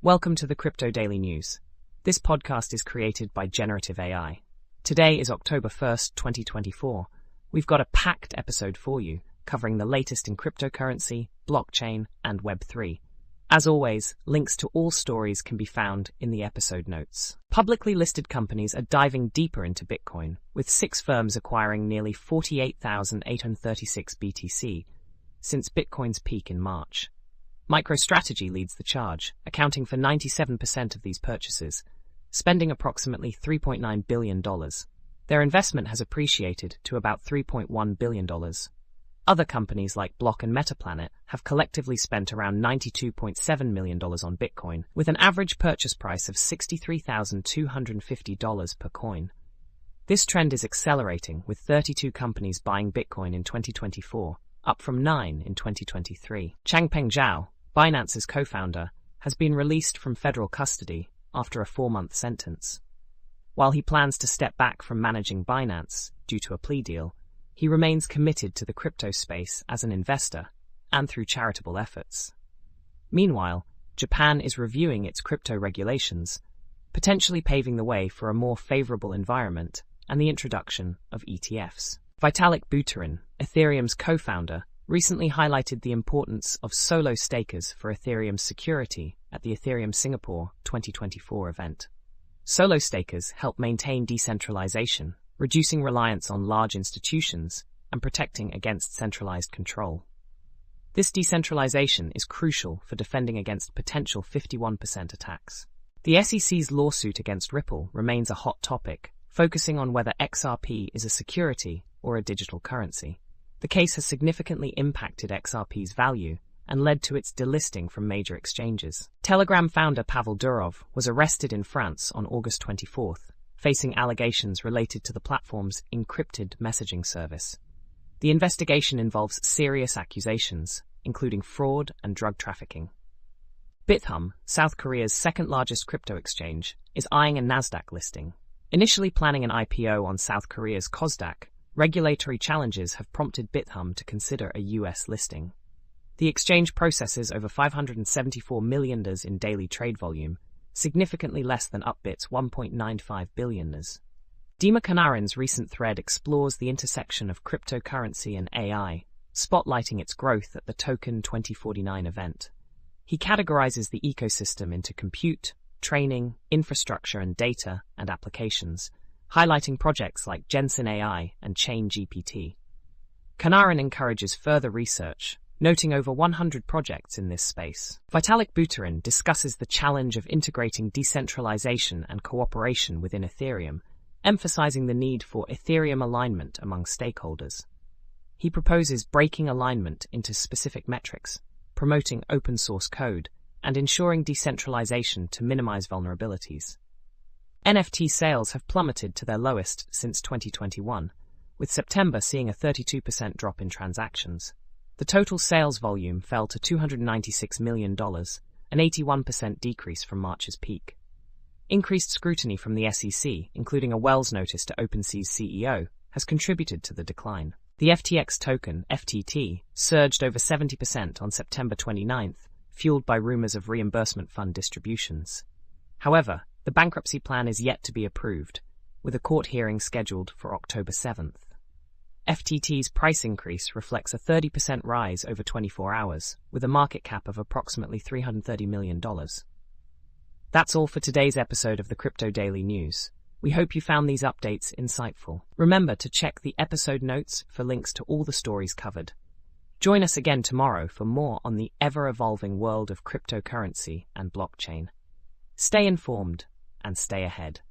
Welcome to the Crypto Daily News. This podcast is created by Generative AI. Today is October 1st, 2024. We've got a packed episode for you, covering the latest in cryptocurrency, blockchain, and Web3. As always, links to all stories can be found in the episode notes. Publicly listed companies are diving deeper into Bitcoin, with 6 firms acquiring nearly 48,836 BTC since Bitcoin's peak in March. MicroStrategy leads the charge, accounting for 97% of these purchases, spending approximately $3.9 billion. Their investment has appreciated to about $3.1 billion. Other companies like Block and Metaplanet have collectively spent around $92.7 million on Bitcoin, with an average purchase price of $63,250 per coin. This trend is accelerating, with 32 companies buying Bitcoin in 2024, up from 9 in 2023. Changpeng Zhao, Binance's co-founder, has been released from federal custody after a 4-month sentence. While he plans to step back from managing Binance due to a plea deal, he remains committed to the crypto space as an investor and through charitable efforts. Meanwhile, Japan is reviewing its crypto regulations, potentially paving the way for a more favorable environment and the introduction of ETFs. Vitalik Buterin, Ethereum's co-founder, recently highlighted the importance of solo stakers for Ethereum's security at the Ethereum Singapore 2024 event. Solo stakers help maintain decentralization, reducing reliance on large institutions and protecting against centralized control. This decentralization is crucial for defending against potential 51% attacks. The SEC's lawsuit against Ripple remains a hot topic, focusing on whether XRP is a security or a digital currency. The case has significantly impacted XRP's value and led to its delisting from major exchanges. Telegram founder Pavel Durov was arrested in France on August 24th, facing allegations related to the platform's encrypted messaging service. The investigation involves serious accusations, including fraud and drug trafficking. Bithumb, South Korea's second-largest crypto exchange, is eyeing a Nasdaq listing. Initially planning an IPO on South Korea's Kosdaq, regulatory challenges have prompted Bithumb to consider a US listing. The exchange processes over $574 million in daily trade volume, significantly less than Upbit's $1.95 billion. Dima Kanarin's recent thread explores the intersection of cryptocurrency and AI, spotlighting its growth at the Token 2049 event. He categorizes the ecosystem into compute, training, infrastructure and data, and applications, highlighting projects like Jensen AI and ChainGPT. Kanarin encourages further research, noting over 100 projects in this space. Vitalik Buterin discusses the challenge of integrating decentralization and cooperation within Ethereum, emphasizing the need for Ethereum alignment among stakeholders. He proposes breaking alignment into specific metrics, promoting open source code, and ensuring decentralization to minimize vulnerabilities. NFT sales have plummeted to their lowest since 2021, with September seeing a 32% drop in transactions. The total sales volume fell to $296 million, an 81% decrease from March's peak. Increased scrutiny from the SEC, including a Wells notice to OpenSea's CEO, has contributed to the decline. The FTX Token, FTT, surged over 70% on September 29th, fueled by rumors of reimbursement fund distributions. However, the bankruptcy plan is yet to be approved, with a court hearing scheduled for October 7th. FTT's price increase reflects a 30% rise over 24 hours, with a market cap of approximately $330 million. That's all for today's episode of the Crypto Daily News. We hope you found these updates insightful. Remember to check the episode notes for links to all the stories covered. Join us again tomorrow for more on the ever-evolving world of cryptocurrency and blockchain. Stay informed and stay ahead.